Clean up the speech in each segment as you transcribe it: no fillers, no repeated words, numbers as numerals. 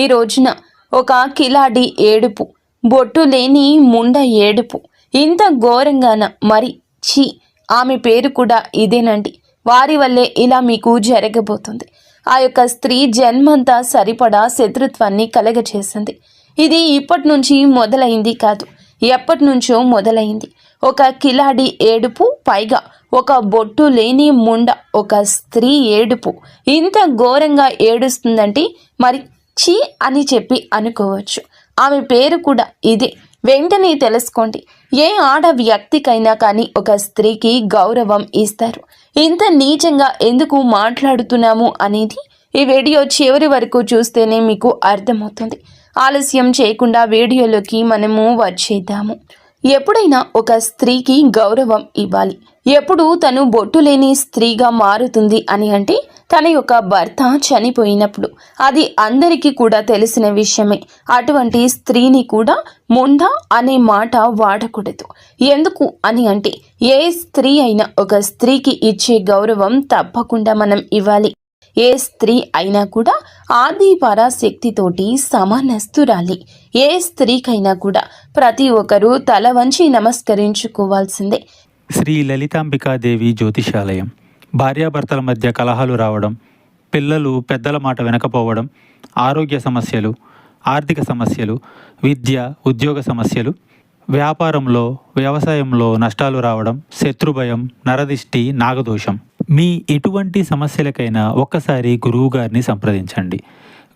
ఈ రోజున ఒక కిలాడి ఏడుపు, బొట్టు లేని ముండ ఏడుపు, ఇంత ఘోరంగాన మరి ఛీ, ఆమె పేరు కూడా ఇదేనండి. వారి వల్లే ఇలా మీకు జరగబోతుంది. ఆ యొక్క స్త్రీ జన్మంతా సరిపడా శత్రుత్వాన్ని కలగచేసింది. ఇది ఇప్పటి నుంచి మొదలైంది కాదు, ఎప్పటి నుంచో మొదలైంది. ఒక కిలాడి ఏడుపు, పైగా ఒక బొట్టు లేని ముండ ఒక స్త్రీ ఏడుపు ఇంత ఘోరంగా ఏడుస్తుందంటే మరి ఛీ అని చెప్పి అనుకోవచ్చు. ఆమె పేరు కూడా ఇదే. వెంటనే తెలుసుకోండి, ఏ ఆడ వ్యక్తికైనా కానీ ఒక స్త్రీకి గౌరవం ఇస్తారు. ఇంత నీచంగా ఎందుకు మాట్లాడుతున్నాము అనేది ఈ వీడియో చివరి వరకు చూస్తేనే మీకు అర్థమవుతుంది. ఆలస్యం చేయకుండా వీడియోలోకి మనము వచ్చేద్దాము. ఎప్పుడైనా ఒక స్త్రీకి గౌరవం ఇవ్వాలి. ఎప్పుడు తను బొట్టు లేని స్త్రీగా మారుతుంది అని అంటే తన యొక్క భర్త చనిపోయినప్పుడు. అది అందరికీ కూడా తెలిసిన విషయమే. అటువంటి స్త్రీని కూడా ముండ అనే మాట వాడకూడదు. ఎందుకు అని అంటే ఏ స్త్రీ అయినా ఒక స్త్రీకి ఇచ్చే గౌరవం తప్పకుండా మనం ఇవ్వాలి. ఏ స్త్రీ అయినా కూడా ఆది పరాశక్తితోటి సమానస్తురాలి. ఏ స్త్రీకైనా కూడా ప్రతి ఒక్కరూ తల వంచి నమస్కరించుకోవాల్సిందే. శ్రీ లలితాంబికాదేవి జ్యోతిషాలయం. భార్యాభర్తల మధ్య కలహాలు రావడం, పిల్లలు పెద్దల మాట వినకపోవడం, ఆరోగ్య సమస్యలు, ఆర్థిక సమస్యలు, విద్య ఉద్యోగ సమస్యలు, వ్యాపారంలో వ్యవసాయంలో నష్టాలు రావడం, శత్రుభయం, నరదిష్టి, నాగదోషం, మీ ఎటువంటి సమస్యలకైనా ఒక్కసారి గురువు గారిని సంప్రదించండి.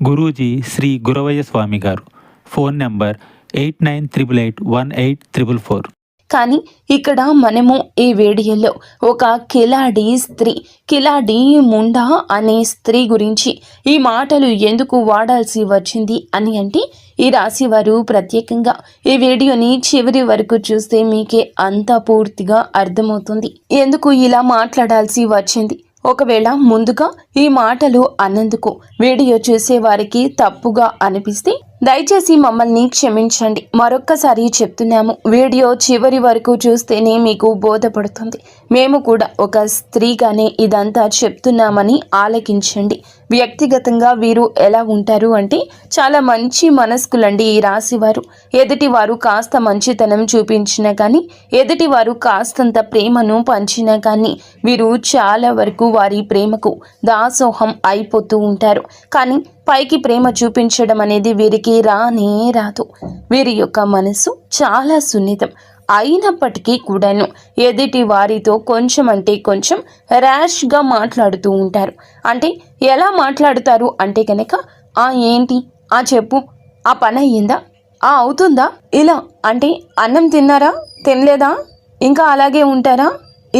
గురూజీ శ్రీ గురవయ్య స్వామి గారు. Phone number 89881844. కానీ ఇక్కడ మనము ఈ వీడియోలో ఒక కిలాడి స్త్రీ, కిలాడి ముండా అనే స్త్రీ గురించి ఈ మాటలు ఎందుకు వాడాల్సి వచ్చింది అని అంటే ఈ రాశి వారు ప్రత్యేకంగా ఈ వీడియోని చివరి వరకు చూస్తే మీకే అంతా పూర్తిగా అర్థమవుతుంది ఎందుకు ఇలా మాట్లాడాల్సి వచ్చింది. ఒకవేళ ముందుగా ఈ మాటలు అన్నందుకు వీడియో చూసే వారికి తప్పుగా అనిపిస్తే దయచేసి మమ్మల్ని క్షమించండి. మరొక్కసారి చెప్తున్నాము, వీడియో చివరి వరకు చూస్తేనే మీకు బోధపడుతుంది. మేము కూడా ఒక స్త్రీగానే ఇదంతా చెప్తున్నామని ఆలకించండి. వ్యక్తిగతంగా వీరు ఎలా ఉంటారు అంటే చాలా మంచి మనస్కులండి ఈ రాశివారు. ఎదుటివారు కాస్త మంచితనం చూపించినా కానీ, ఎదుటివారు కాస్తంత ప్రేమను పంచినా కానీ వీరు చాలా వరకు వారి ప్రేమకు దాసోహం అయిపోతూ ఉంటారు. కానీ పైకి ప్రేమ చూపించడం అనేది వీరికి రానే రాదు. వీరి యొక్క మనసు చాలా సున్నితం అయినప్పటికీ కూడాను ఎదుటి వారితో కొంచెం అంటే కొంచెం ర్యాష్గా మాట్లాడుతూ ఉంటారు. అంటే ఎలా మాట్లాడుతారు అంటే కనుక ఏంటి, చెప్పు, ఆ పని అయ్యిందా, అవుతుందా, ఇలా అంటే అన్నం తిన్నారా, తినలేదా, ఇంకా అలాగే ఉంటారా,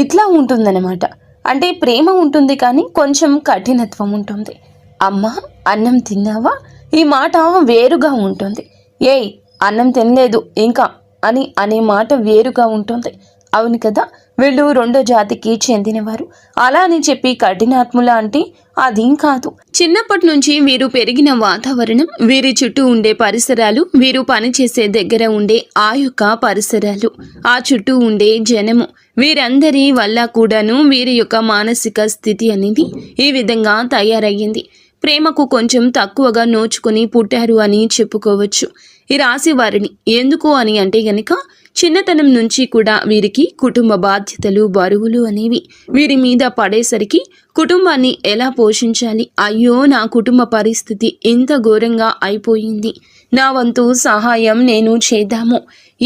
ఇట్లా ఉంటుందన్నమాట. అంటే ప్రేమ ఉంటుంది కానీ కొంచెం కఠినత్వం ఉంటుంది. అమ్మ అన్నం తిన్నావా, ఈ మాట వేరుగా ఉంటుంది. ఏయ్ అన్నం తినలేదు ఇంకా అని అనే మాట వేరుగా ఉంటుంది. అవును కదా, వీళ్ళు రెండో జాతికి చెందినవారు. అలా అని చెప్పి కఠినాత్ముల అంటే అదేం కాదు. చిన్నప్పటి నుంచి వీరు పెరిగిన వాతావరణం, వీరి చుట్టూ ఉండే పరిసరాలు, వీరు పనిచేసే దగ్గర ఉండే ఆ యొక్క పరిసరాలు, ఆ చుట్టూ ఉండే జనము, వీరందరి వల్ల కూడాను వీరి యొక్క మానసిక స్థితి అనేది ఈ విధంగా తయారయ్యింది. ప్రేమకు కొంచెం తక్కువగా నోచుకొని పుట్టారు అని చెప్పుకోవచ్చు ఈ రాశి వారిని. ఎందుకు అని అంటే గనక చిన్నతనం నుంచి కూడా వీరికి కుటుంబ బాధ్యతలు, బరువులు అనేవి వీరి మీద పడేసరికి కుటుంబాన్ని ఎలా పోషించాలి, అయ్యో నా కుటుంబ పరిస్థితి ఇంత ఘోరంగా అయిపోయింది, నా వంతు సహాయం నేను చేద్దాము,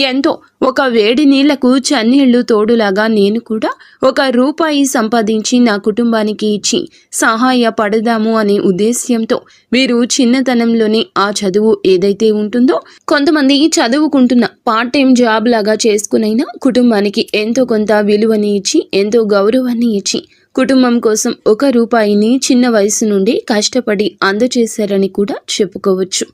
ఎంతో ఒక వేడి నీళ్లకు చన్నీళ్లు తోడులాగా నేను కూడా ఒక రూపాయి సంపాదించి నా కుటుంబానికి ఇచ్చి సహాయపడదాము అనే ఉద్దేశ్యంతో వీరు చిన్నతనంలోనే ఆ చదువు ఏదైతే ఉంటుందో, కొంతమంది చదువుకుంటున్న పార్ట్ టైం జాబ్ లాగా చేసుకునైనా కుటుంబానికి ఎంతో కొంత విలువని ఇచ్చి, ఎంతో గౌరవాన్ని ఇచ్చి, కుటుంబం కోసం ఒక రూపాయిని చిన్న వయసు నుండి కష్టపడి అందచేశారని కూడా చెప్పుకోవచ్చు.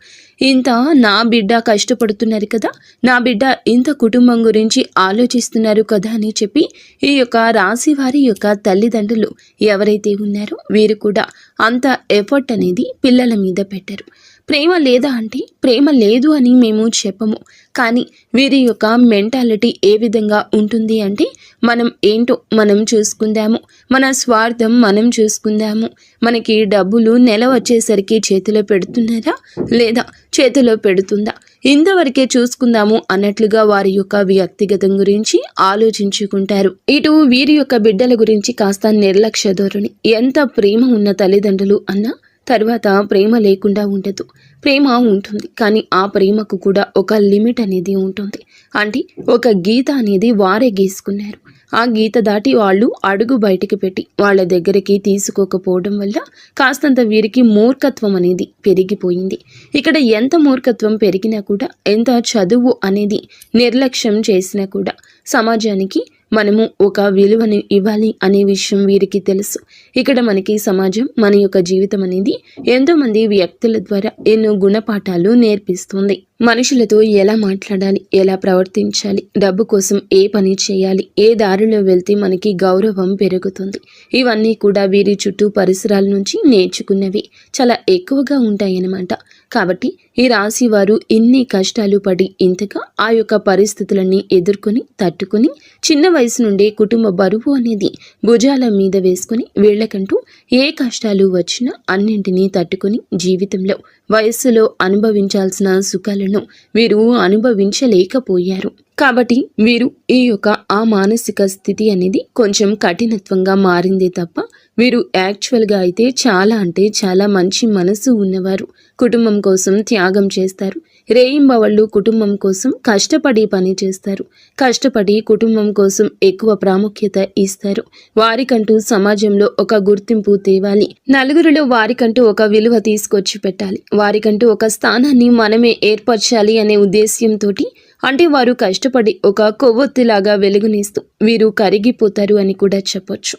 ఇంత నా బిడ్డ కష్టపడుతున్నారు కదా, నా బిడ్డ ఇంత కుటుంబం గురించి ఆలోచిస్తున్నారు కదా అని చెప్పి ఈ యొక్క రాశి వారి యొక్క తల్లిదండ్రులు ఎవరైతే ఉన్నారో వీరు కూడా అంత ఎఫర్ట్ అనేది పిల్లల మీద పెట్టారు. ప్రేమ లేదా అంటే ప్రేమ లేదు అని మేము చెప్పము. కానీ వీరి యొక్క మెంటాలిటీ ఏ విధంగా ఉంటుంది అంటే మనం ఏంటో మనం చూసుకుందాము, మన స్వార్థం మనం చూసుకుందాము, మనకి డబ్బులు నెల వచ్చేసరికి చేతిలో పెడుతున్నారా లేదా చేతిలో పెడుతుందా, ఇంతవరకే చూసుకుందాము అన్నట్లుగా వారి యొక్క వ్యక్తిగతం గురించి ఆలోచించుకుంటారు. ఇటు వీరి యొక్క బిడ్డల గురించి కాస్త నిర్లక్ష్య ధోరణి. ఎంత ప్రేమ ఉన్న తల్లిదండ్రులు అన్నా తర్వాత ప్రేమ లేకుండా ఉండదు. ప్రేమ ఉంటుంది, కానీ ఆ ప్రేమకు కూడా ఒక లిమిట్ అనేది ఉంటుంది. అంటే ఒక గీత అనేది వారే గీసుకున్నారు. ఆ గీత దాటి వాళ్ళు అడుగు బయటికి పెట్టి వాళ్ళ దగ్గరికి తీసుకోకపోవడం వల్ల కాస్తంత వీరికి మూర్ఖత్వం అనేది పెరిగిపోయింది. ఇక్కడ ఎంత మూర్ఖత్వం పెరిగినా కూడా, ఎంత చదువు అనేది నిర్లక్ష్యం చేసినా కూడా సమాజానికి మనము ఒక విలువను ఇవ్వాలి అనే విషయం వీరికి తెలుసు. ఇక్కడ మనకి సమాజం, మన యొక్క జీవితం అనేది ఎంతోమంది వ్యక్తుల ద్వారా ఎన్నో గుణపాఠాలు నేర్పిస్తుంది. మనుషులతో ఎలా మాట్లాడాలి, ఎలా ప్రవర్తించాలి, డబ్బు కోసం ఏ పని చేయాలి, ఏ దారిలో వెళ్తే మనకి గౌరవం పెరుగుతుంది, ఇవన్నీ కూడా వీరి చుట్టూ పరిసరాల నుంచి నేర్చుకున్నవి చాలా ఎక్కువగా ఉంటాయన్నమాట. కాబట్టి ఈ రాశి వారు ఇన్ని కష్టాలు పడి ఇంతగా ఆ యొక్క పరిస్థితులన్నీ ఎదుర్కొని తట్టుకుని చిన్న వయసు నుండే కుటుంబ బరువు అనేది భుజాల మీద వేసుకుని వీళ్ళకంటూ ఏ కష్టాలు వచ్చినా అన్నింటినీ తట్టుకుని జీవితంలో వయస్సులో అనుభవించాల్సిన సుఖాలను వీరు అనుభవించలేకపోయారు. కాబట్టి వీరు ఈ యొక్క ఆ మానసిక స్థితి అనేది కొంచెం కఠినత్వంగా మారిందే తప్ప వీరు యాక్చువల్గా అయితే చాలా అంటే చాలా మంచి మనసు ఉన్నవారు. కుటుంబం కోసం త్యాగం చేస్తారు. రేయింబవళ్ళు కుటుంబం కోసం కష్టపడి పని చేస్తారు. కష్టపడి కుటుంబం కోసం ఎక్కువ ప్రాముఖ్యత ఇస్తారు. వారికంటూ సమాజంలో ఒక గుర్తింపు తేవాలి, నలుగురిలో వారికంటూ ఒక విలువ తీసుకొచ్చి పెట్టాలి, వారికంటూ ఒక స్థానాన్ని మనమే ఏర్పరచాలి అనే ఉద్దేశ్యంతో, అంటే వారు కష్టపడి ఒక కొవ్వొత్తిలాగా వెలుగునిస్తూ వీరు కరిగిపోతారు అని కూడా చెప్పొచ్చు.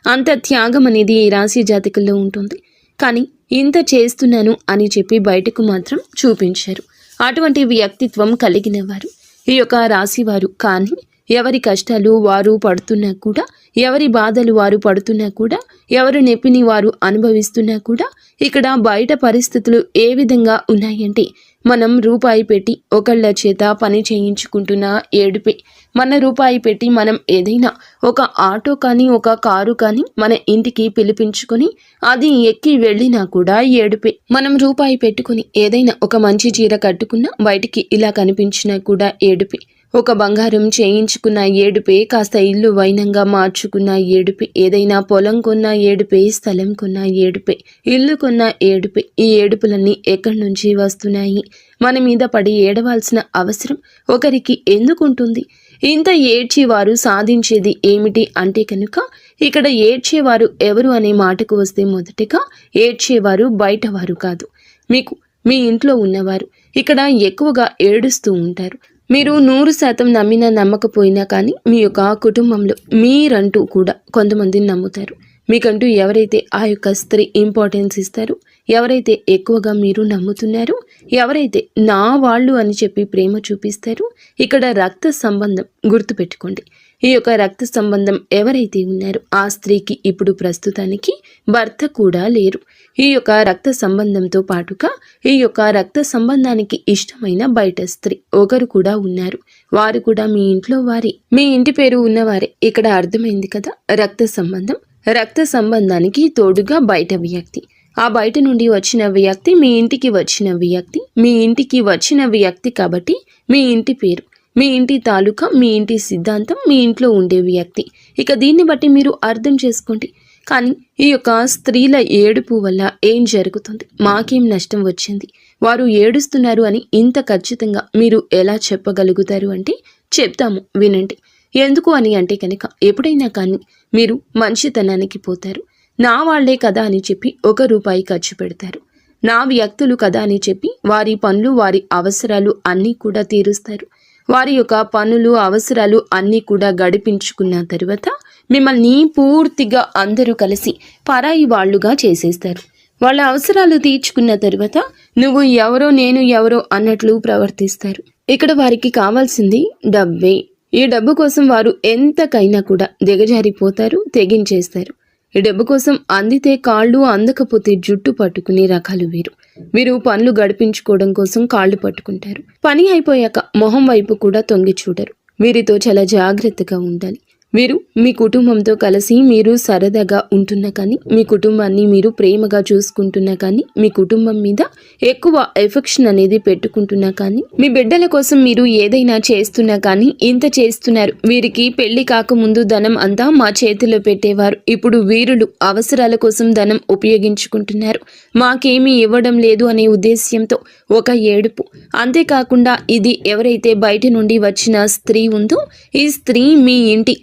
అంత త్యాగం అనేది ఈ రాశి జాతకుల్లో ఉంటుంది. కానీ ఇంత చేస్తున్నాను అని చెప్పి బయటకు మాత్రం చూపించారు. అటువంటి వ్యక్తిత్వం కలిగిన వారు ఈ యొక్క రాశి వారు. కానీ ఎవరి కష్టాలు వారు పడుతున్నా కూడా, ఎవరి బాధలు వారు పడుతున్నా కూడా, ఎవరు నొప్పిని వారు అనుభవిస్తున్నా కూడా ఇక్కడ బయట పరిస్థితులు ఏ విధంగా ఉన్నాయంటే, మనం రూపాయి పెట్టి ఒకళ్ళ చేత పని చేయించుకుంటున్న ఏడుపే. మన రూపాయి పెట్టి మనం ఏదైనా ఒక ఆటో కానీ ఒక కారు కానీ మన ఇంటికి పిలిపించుకొని అది ఎక్కి వెళ్ళినా కూడా ఏడుపే. మనం రూపాయి పెట్టుకుని ఏదైనా ఒక మంచి చీర కట్టుకున్నా బయటికి ఇలా కనిపించినా కూడా ఏడుపే. ఒక బంగారం చేయించుకున్న ఏడుపే, కాస్త ఇల్లు వైనంగా మార్చుకున్న ఏడుపే, ఏదైనా పొలం కొన్న ఏడుపే, స్థలం కొన్న ఏడుపే, ఇల్లు కొన్న ఏడుపే. ఈ ఏడుపులన్నీ ఎక్కడి నుంచి వస్తున్నాయి? మన మీద పడి ఏడవాల్సిన అవసరం ఒకరికి ఎందుకుంటుంది? ఇంత ఏడ్చి వారు సాధించేది ఏమిటి అంటే కనుక, ఇక్కడ ఏడ్చేవారు ఎవరు అనే మాటకు వస్తే మొదటిగా ఏడ్చేవారు బయటవారు కాదు, మీకు మీ ఇంట్లో ఉన్నవారు ఇక్కడ ఎక్కువగా ఏడుస్తూ ఉంటారు. మీరు 100% నమ్మినా నమ్మకపోయినా కానీ మీ యొక్క కుటుంబంలో మీరంటూ కూడా కొంతమందిని నమ్ముతారు. మీకంటూ ఎవరైతే ఆ యొక్క స్త్రీ ఇంపార్టెన్స్ ఇస్తారో, ఎవరైతే ఎక్కువగా మీరు నమ్ముతున్నారో, ఎవరైతే నా వాళ్ళు అని చెప్పి ప్రేమ చూపిస్తారో, ఇక్కడ రక్త సంబంధం గుర్తుపెట్టుకోండి. ఈ యొక్క రక్త సంబంధం ఎవరైతే ఉన్నారో ఆ స్త్రీకి ఇప్పుడు ప్రస్తుతానికి భర్త కూడా లేరు. ఈ యొక్క రక్త సంబంధంతో పాటుగా ఈ యొక్క రక్త సంబంధానికి ఇష్టమైన బయట స్త్రీ ఒకరు కూడా ఉన్నారు. వారు కూడా మీ ఇంట్లో వారే, మీ ఇంటి పేరు ఉన్నవారే. ఇక్కడ అర్థమైంది కదా, రక్త సంబంధం. రక్త సంబంధానికి తోడుగా బయట వ్యక్తి, ఆ బయట నుండి వచ్చిన వ్యక్తి మీ ఇంటికి వచ్చిన వ్యక్తి, మీ ఇంటికి వచ్చిన వ్యక్తి కాబట్టి మీ ఇంటి పేరు, మీ ఇంటి తాలూకా, మీ ఇంటి సిద్ధాంతం, మీ ఇంట్లో ఉండే వ్యక్తి. ఇక దీన్ని బట్టి మీరు అర్థం చేసుకోండి. కానీ ఈ యొక్క స్త్రీల ఏడుపు వల్ల ఏం జరుగుతుంది, మాకేం నష్టం వచ్చింది, వారు ఏడుస్తున్నారు అని ఇంత ఖచ్చితంగా మీరు ఎలా చెప్పగలుగుతారు అంటే చెప్తాము వినండి. ఎందుకు అని అంటే కనుక, ఎప్పుడైనా కానీ మీరు మంచితనానికి పోతారు. నా వాళ్లే కదా అని చెప్పి ₹1 ఖర్చు పెడతారు. నా వ్యక్తులు కదా అని చెప్పి వారి పనులు, వారి అవసరాలు అన్నీ కూడా తీరుస్తారు. వారి యొక్క పనులు, అవసరాలు అన్నీ కూడా గడిపించుకున్న తర్వాత మిమ్మల్ని పూర్తిగా అందరూ కలిసి పరాయి వాళ్ళుగా చేసేస్తారు. వాళ్ళ అవసరాలు తీర్చుకున్న తర్వాత నువ్వు ఎవరో నేను ఎవరో అన్నట్లు ప్రవర్తిస్తారు. ఇక్కడ వారికి కావాల్సింది డబ్బే. ఈ డబ్బు కోసం వారు ఎంతకైనా కూడా దిగజారిపోతారు, తెగించేస్తారు. ఈ డబ్బు కోసం అందితే కాళ్ళు, అందకపోతే జుట్టు పట్టుకునే రకాలు వీరు. వీరు పనులు గడిపించుకోవడం కోసం కాళ్ళు పట్టుకుంటారు. పని అయిపోయాక మొహం వైపు కూడా తొంగి చూడరు. వీరితో చాలా జాగ్రత్తగా ఉండాలి. వీరు మీ కుటుంబంతో కలిసి మీరు సరదాగా ఉంటున్నా కానీ, మీ కుటుంబాన్ని మీరు ప్రేమగా చూసుకుంటున్నా కానీ, మీ కుటుంబం మీద ఎక్కువ ఎఫెక్షన్ అనేది పెట్టుకుంటున్నా కానీ, మీ బిడ్డల కోసం మీరు ఏదైనా చేస్తున్నా కానీ ఇంత చేస్తున్నారు. వీరికి పెళ్లి కాకముందు ధనం అంతా మా చేతిలో పెట్టేవారు. ఇప్పుడు వీరులు అవసరాల కోసం ధనం ఉపయోగించుకుంటున్నారు. మాకేమీ ఇవ్వడం లేదు అనే ఉద్దేశ్యంతో ఒక ఏడుపు. అంతేకాకుండా ఇది ఎవరైతే బయట నుండి వచ్చిన స్త్రీ ఉందో, ఈ స్త్రీ మీ ఇంటి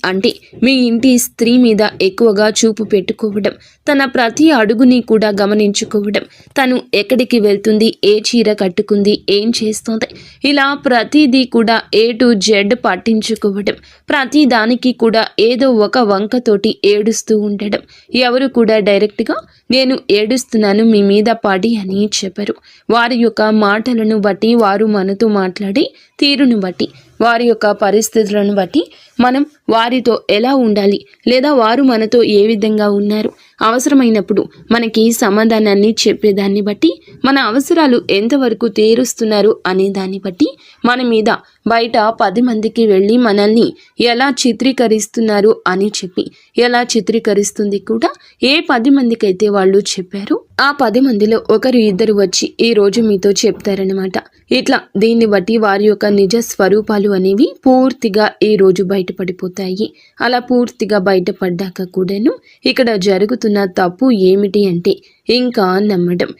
మీ ఇంటి స్త్రీ మీద ఎక్కువగా చూపు పెట్టుకోవడం, తన ప్రతి అడుగుని కూడా గమనించుకోవడం, తను ఎక్కడికి వెళ్తుంది, ఏ చీర కట్టుకుంది, ఏం చేస్తుంది, ఇలా ప్రతిదీ కూడా A to Z పట్టించుకోవడం, ప్రతి దానికి కూడా ఏదో ఒక వంకతోటి ఏడుస్తూ ఉండడం. ఎవరు కూడా డైరెక్ట్గా నేను ఏడుస్తున్నాను మీ మీద పడి అని చెప్పరు. వారి యొక్క మాటలను బట్టి, వారు మనతో మాట్లాడే తీరును బట్టి, వారి యొక్క పరిస్థితులను బట్టి మనం వారితో ఎలా ఉండాలి, లేదా వారు మనతో ఏ విధంగా ఉన్నారు, అవసరమైనప్పుడు మనకి సమాధానాన్ని చెప్పేదాన్ని బట్టి, మన అవసరాలు ఎంతవరకు తీరుస్తున్నారు అనే దాన్ని బట్టి మన మీద బయట 10 మందికి వెళ్ళి మనల్ని ఎలా చిత్రీకరిస్తున్నారు అని చెప్పి, ఎలా చిత్రీకరిస్తుంది కూడా ఏ 10 మందికి అయితే వాళ్ళు చెప్పారు, ఆ 10 మందిలో ఒకరు ఇద్దరు వచ్చి ఈ రోజు మీతో చెప్తారనమాట. ఇట్లా దీన్ని బట్టి వారి యొక్క నిజ స్వరూపాలు అనేవి పూర్తిగా ఈ రోజు బయటపడిపోతాయి. అలా పూర్తిగా బయటపడ్డాక కూడాను ఇక్కడ జరుగుతున్న తప్పు ఏమిటి అంటే ఇంకా నమ్మడం,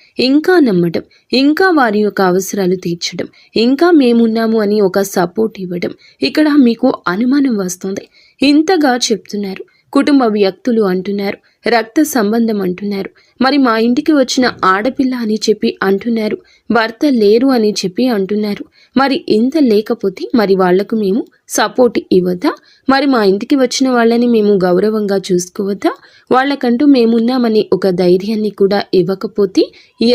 ఇంకా వారి యొక్క అవసరాలు తీర్చడం, ఇంకా మేమున్నాము అని ఒక సపోర్ట్ ఇవ్వడం. ఇక్కడ మీకు అనుమానం వస్తుంది. ఇంతగా చెప్తున్నారు, కుటుంబ వ్యక్తులు అంటున్నారు, రక్త సంబంధం అంటున్నారు, మరి మా ఇంటికి వచ్చిన ఆడపిల్ల అని చెప్పి అంటున్నారు, భర్త లేరు అని చెప్పి అంటున్నారు. మరి ఇంత లేకపోతే మరి వాళ్లకు మేము సపోర్ట్ ఇవ్వద్దా? మరి మా ఇంటికి వచ్చిన వాళ్ళని మేము గౌరవంగా చూసుకోవద్దా? వాళ్ళకంటూ మేమున్నామని ఒక ధైర్యాన్ని కూడా ఇవ్వకపోతే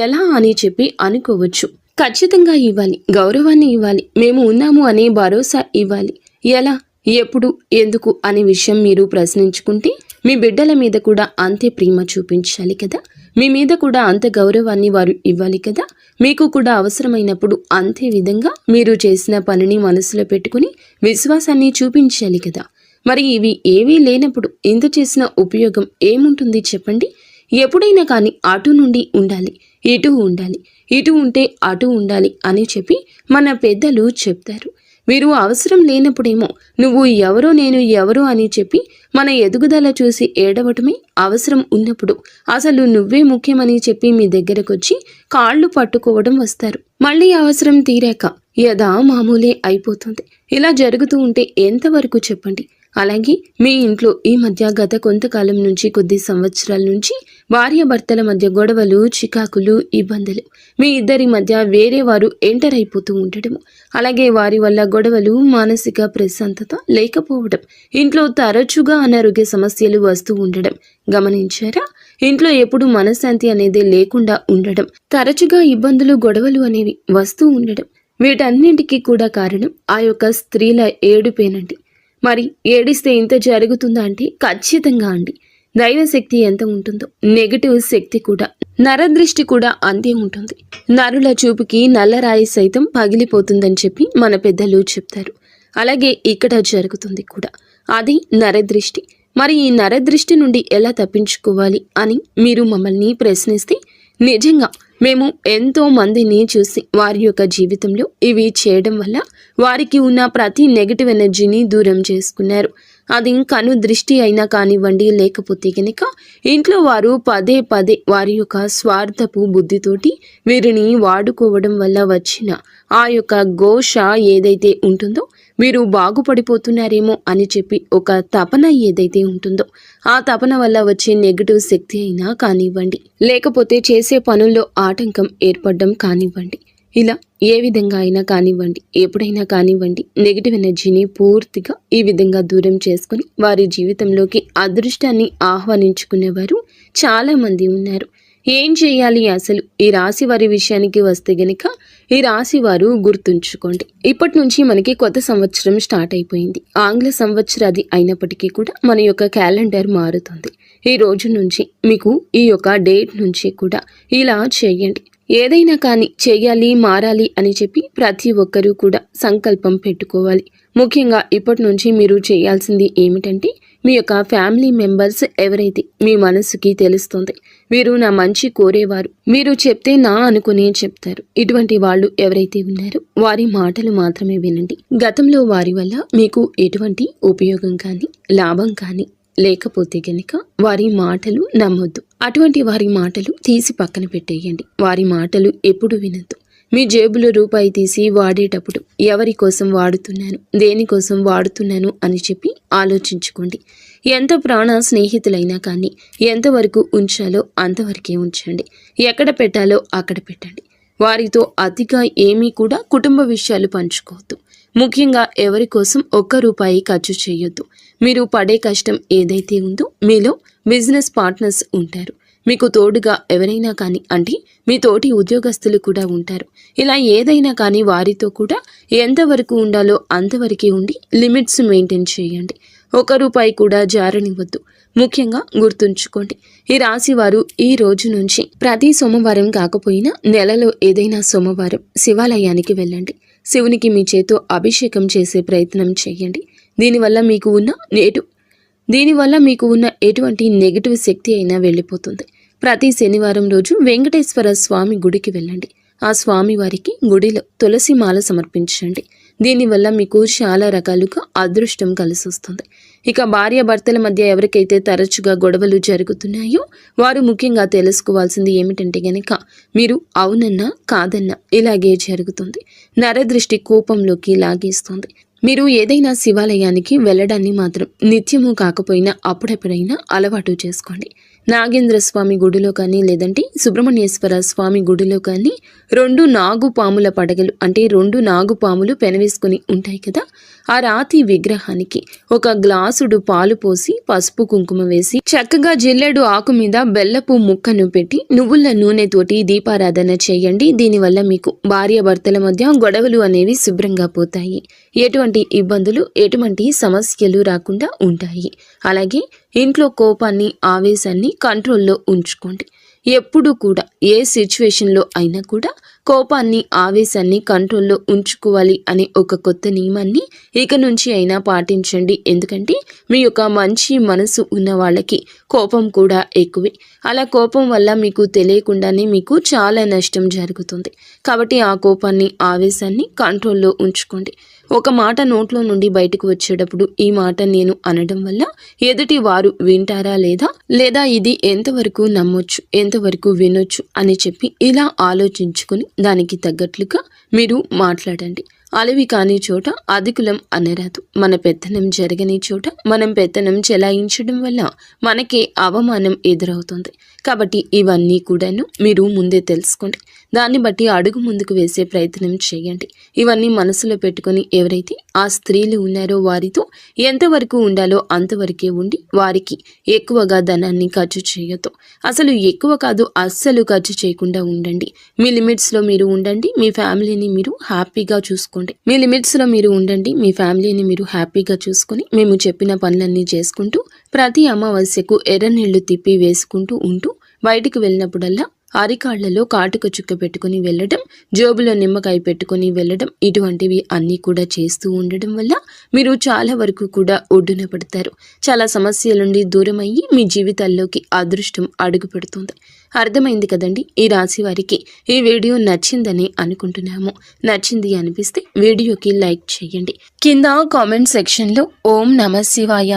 ఎలా అని చెప్పి అనుకోవచ్చు. ఖచ్చితంగా ఇవ్వాలి, గౌరవాన్ని ఇవ్వాలి, మేము ఉన్నాము అనే భరోసా ఇవ్వాలి. ఎలా, ఎప్పుడు, ఎందుకు అనే విషయం మీరు ప్రశ్నించుకుంటే మీ బిడ్డల మీద కూడా అంతే ప్రేమ చూపించాలి కదా, మీ మీద కూడా అంత గౌరవాన్ని వారు ఇవ్వాలి కదా. మీకు కూడా అవసరమైనప్పుడు అంతే విధంగా మీరు చేసిన పనిని మనసులో పెట్టుకుని విశ్వాసాన్ని చూపించాలి కదా. మరి ఇవి ఏవీ లేనప్పుడు ఇంత చేసిన ఉపయోగం ఏముంటుంది చెప్పండి? ఎప్పుడైనా కానీ అటు నుండి ఉండాలి, ఇటు ఉండాలి, ఇటు ఉంటే అటు ఉండాలి అని చెప్పి మన పెద్దలు చెప్తారు. వీరు అవసరం లేనప్పుడేమో నువ్వు ఎవరో నేను ఎవరో అని చెప్పి మన ఎదుగుదల చూసి ఏడవటమే, అవసరం ఉన్నప్పుడు అసలు నువ్వే ముఖ్యమని చెప్పి మీ దగ్గరకొచ్చి కాళ్ళు పట్టుకోవడం వస్తారు. మళ్ళీ అవసరం తీరాక యథా మామూలే అయిపోతుంది. ఇలా జరుగుతూ ఉంటే ఎంతవరకు చెప్పండి? అలాగే మీ ఇంట్లో ఈ మధ్య గత కొంతకాలం నుంచి, కొద్ది సంవత్సరాల నుంచి భార్యాభర్తల మధ్య గొడవలు, చికాకులు, ఇబ్బందులు, మీ ఇద్దరి మధ్య వేరే వారు ఎంటర్ అయిపోతూ ఉండటము, అలాగే వారి వల్ల గొడవలు, మానసిక ప్రశాంతత లేకపోవడం, ఇంట్లో తరచుగా అనారోగ్య సమస్యలు వస్తూ ఉండడం గమనించారా? ఇంట్లో ఎప్పుడు మనశ్శాంతి అనేది లేకుండా ఉండడం, తరచుగా ఇబ్బందులు, గొడవలు అనేవి వస్తూ ఉండడం, వీటన్నింటికి కూడా కారణం ఆ యొక్క స్త్రీల ఏడుపేనండి. మరి ఏడిస్తే ఇంత జరుగుతుందా అంటే ఖచ్చితంగా అండి. దైవశక్తి ఎంత ఉంటుందో నెగటివ్ శక్తి కూడా, నరదృష్టి కూడా అంతే ఉంటుంది. నరుల చూపుకి నల్లరాయి సైతం పగిలిపోతుందని చెప్పి మన పెద్దలు చెప్తారు. అలాగే ఇక్కడ జరుగుతుంది కూడా అది నరదృష్టి. మరి ఈ నరదృష్టి నుండి ఎలా తప్పించుకోవాలి అని మీరు మమ్మల్ని ప్రశ్నిస్తే, నిజంగా మేము ఎంతో మందిని చూసి వారి యొక్క జీవితంలో ఇవి చేయడం వల్ల వారికి ఉన్న ప్రతి నెగటివ్ ఎనర్జీని దూరం చేసుకున్నారు. అది కను దృష్టి అయినా కానివ్వండి, లేకపోతే కనుక ఇంట్లో వారు పదే పదే వారి యొక్క స్వార్థపు బుద్ధితోటి వీరిని వాడుకోవడం వల్ల వచ్చిన ఆ యొక్క ఘోష ఏదైతే ఉంటుందో, వీరు బాగుపడిపోతున్నారేమో అని చెప్పి ఒక తపన ఏదైతే ఉంటుందో, ఆ తపన వల్ల వచ్చే నెగటివ్ శక్తి అయినా కానివ్వండి, లేకపోతే చేసే పనుల్లో ఆటంకం ఏర్పడడం కానివ్వండి, ఇలా ఏ విధంగా అయినా కానివ్వండి, ఎప్పుడైనా కానివ్వండి, నెగిటివ్ ఎనర్జీని పూర్తిగా ఈ విధంగా దూరం చేసుకుని వారి జీవితంలోకి అదృష్టాన్ని ఆహ్వానించుకునేవారు చాలా మంది ఉన్నారు. ఏం చేయాలి అసలు? ఈ రాశి వారి విషయానికి వస్తే గనుక, ఈ రాశి వారు గుర్తుంచుకోండి, ఇప్పటి నుంచి మనకి కొత్త సంవత్సరం స్టార్ట్ అయిపోయింది. ఆంగ్ల సంవత్సరాది అయినప్పటికీ కూడా మన యొక్క క్యాలెండర్ మారుతుంది. ఈ రోజు నుంచి మీకు ఈ యొక్క డేట్ నుంచి కూడా ఇలా చేయండి. ఏదైనా కానీ చెయ్యాలి, మారాలి అని చెప్పి ప్రతి ఒక్కరూ కూడా సంకల్పం పెట్టుకోవాలి. ముఖ్యంగా ఇప్పటి నుంచి మీరు చేయాల్సింది ఏమిటంటే, మీ యొక్క ఫ్యామిలీ మెంబర్స్ ఎవరైతే మీ మనసుకి తెలుస్తుంది, వీరు నా మంచి కోరేవారు, మీరు చెప్తే నా అనుకునే చెప్తారు, ఇటువంటి వాళ్ళు ఎవరైతే ఉన్నారో వారి మాటలు మాత్రమే వినండి. గతంలో వారి వల్ల మీకు ఎటువంటి ఉపయోగం కానీ లాభం కానీ లేకపోతే గనుక వారి మాటలు నమ్మొద్దు. అటువంటి వారి మాటలు తీసి పక్కన పెట్టేయండి. వారి మాటలు ఎప్పుడు వినొద్దు. మీ జేబులో రూపాయి తీసి వాడేటప్పుడు ఎవరి కోసం వాడుతున్నాను, దేనికోసం వాడుతున్నాను అని చెప్పి ఆలోచించుకోండి. ఎంత ప్రాణ స్నేహితులైనా కానీ ఎంతవరకు ఉంచాలో అంతవరకే ఉంచండి. ఎక్కడ పెట్టాలో అక్కడ పెట్టండి. వారితో అతిగా ఏమీ కూడా కుటుంబ విషయాలు పంచుకోవద్దు. ముఖ్యంగా ఎవరి కోసం ఒక్క రూపాయి ఖర్చు చేయొద్దు. మీరు పడే కష్టం ఏదైతే ఉందో మీలో బిజినెస్ పార్ట్నర్స్ ఉంటారు. మీకు తోడుగా ఎవరైనా కానీ అంటే మీ తోటి ఉద్యోగస్తులు కూడా ఉంటారు. ఇలా ఏదైనా కానీ వారితో కూడా ఎంతవరకు ఉండాలో అంతవరకే ఉండి లిమిట్స్ మెయింటైన్ చేయండి. ఒక్క రూపాయి కూడా జారనివ్వద్దు. ముఖ్యంగా గుర్తుంచుకోండి, ఈ రాశి వారు ఈ రోజు నుంచి ప్రతి సోమవారం కాకపోయినా నెలలో ఏదైనా సోమవారం శివాలయానికి వెళ్ళండి. శివునికి మీ చేతో అభిషేకం చేసే ప్రయత్నం చేయండి. దీనివల్ల మీకు ఉన్న ఎటువంటి నెగిటివ్ శక్తి అయినా వెళ్ళిపోతుంది. ప్రతి శనివారం రోజు వెంకటేశ్వర స్వామి గుడికి వెళ్ళండి. ఆ స్వామి వారికి గుడిలో తులసి మాల సమర్పించండి. దీనివల్ల మీకు చాలా రకాలుగా అదృష్టం కలిసి వస్తుంది. ఇక భార్యాభర్తల మధ్య ఎవరికైతే తరచుగా గొడవలు జరుగుతున్నాయో వారు ముఖ్యంగా తెలుసుకోవాల్సింది ఏమిటంటే గనక, మీరు అవునన్నా కాదన్నా ఇలాగే జరుగుతుంది. నరదృష్టి కోపంలోకి లాగేస్తుంది. మీరు ఏదైనా శివాలయానికి వెళ్ళడాన్ని మాత్రం నిత్యము కాకపోయినా అప్పుడెప్పుడైనా అలవాటు చేసుకోండి. నాగేంద్ర స్వామి గుడిలో కానీ లేదంటే సుబ్రహ్మణ్యేశ్వర స్వామి గుడిలో కానీ 2 నాగుపాముల పడగలు అంటే 2 నాగుపాములు పెనవేసుకుని ఉంటాయి కదా, ఆ రాతి విగ్రహానికి ఒక గ్లాసుడు పాలు పోసి పసుపు కుంకుమ వేసి చక్కగా జిల్లేడు ఆకు మీద బెల్లపు ముక్కను పెట్టి నువ్వుల నూనెతోటి దీపారాధన చేయండి. దీనివల్ల మీకు భార్యాభర్తల మధ్య గొడవలు అనేవి శుభ్రంగా పోతాయి. ఎటువంటి ఇబ్బందులు ఎటువంటి సమస్యలు రాకుండా ఉంటాయి. అలాగే ఇంట్లో కోపాన్ని ఆవేశాన్ని కంట్రోల్లో ఉంచుకోండి. ఎప్పుడు కూడా ఏ సిచ్యువేషన్లో అయినా కూడా కోపాన్ని ఆవేశాన్ని కంట్రోల్లో ఉంచుకోవాలి అనే ఒక కొత్త నియమాన్ని ఇక నుంచి అయినా పాటించండి. ఎందుకంటే మీ యొక్క మంచి మనసు ఉన్న వాళ్ళకి కోపం కూడా ఎక్కువే. అలా కోపం వల్ల మీకు తెలియకుండానే మీకు చాలా నష్టం జరుగుతుంది. కాబట్టి ఆ కోపాన్ని ఆవేశాన్ని కంట్రోల్లో ఉంచుకోండి. ఒక మాట నోట్లో నుండి బయటకు వచ్చేటప్పుడు ఈ మాట నేను అనడం వల్ల ఎదుటి వారు వింటారా లేదా ఇది ఎంతవరకు నమ్మొచ్చు, ఎంతవరకు వినొచ్చు అని చెప్పి ఇలా ఆలోచించుకుని దానికి తగ్గట్లుగా మీరు మాట్లాడండి. అలవి కాని చోట అధికులం అనరాదు. మన పెత్తనం జరగని చోట మనం పెత్తనం చెలాయించడం వల్ల మనకే అవమానం ఎదురవుతుంది. కాబట్టి ఇవన్నీ కూడాను మీరు ముందే తెలుసుకోండి. దాన్ని బట్టి అడుగు ముందుకు వేసే ప్రయత్నం చేయండి. ఇవన్నీ మనసులో పెట్టుకొని ఎవరైతే ఆ స్త్రీలు ఉన్నారో వారితో ఎంతవరకు ఉండాలో అంతవరకే ఉండి వారికి ఎక్కువగా ధనాన్ని ఖర్చు చేయొద్దు. అసలు ఎక్కువ కాదు, అస్సలు ఖర్చు చేయకుండా ఉండండి. మీ లిమిట్స్లో మీరు ఉండండి. మీ ఫ్యామిలీని మీరు హ్యాపీగా చూసుకోండి. మీ ఫ్యామిలీని మీరు హ్యాపీగా చూసుకొని మేము చెప్పిన పనులన్నీ చేసుకుంటూ ప్రతి అమావాస్యకు ఎర్ర నీళ్లు తిప్పి వేసుకుంటూ ఉంటూ బయటికి వెళ్ళినప్పుడల్లా అరికాళ్లలో కాటుక చుక్క పెట్టుకుని వెళ్ళడం, జోబులో నిమ్మకాయ పెట్టుకుని వెళ్ళడం, ఇటువంటివి అన్నీ కూడా చేస్తూ ఉండడం వల్ల మీరు చాలా వరకు కూడా ఒడ్డున పడతారు. చాలా సమస్యల నుండి దూరం అయ్యి మీ జీవితాల్లోకి అదృష్టం అడుగు పెడుతుంది. అర్థమైంది కదండి. ఈ రాశి వారికి ఈ వీడియో నచ్చిందని అనుకుంటున్నాము. నచ్చింది అనిపిస్తే వీడియోకి లైక్ చేయండి. కింద కామెంట్ సెక్షన్లో ఓం నమః శివాయ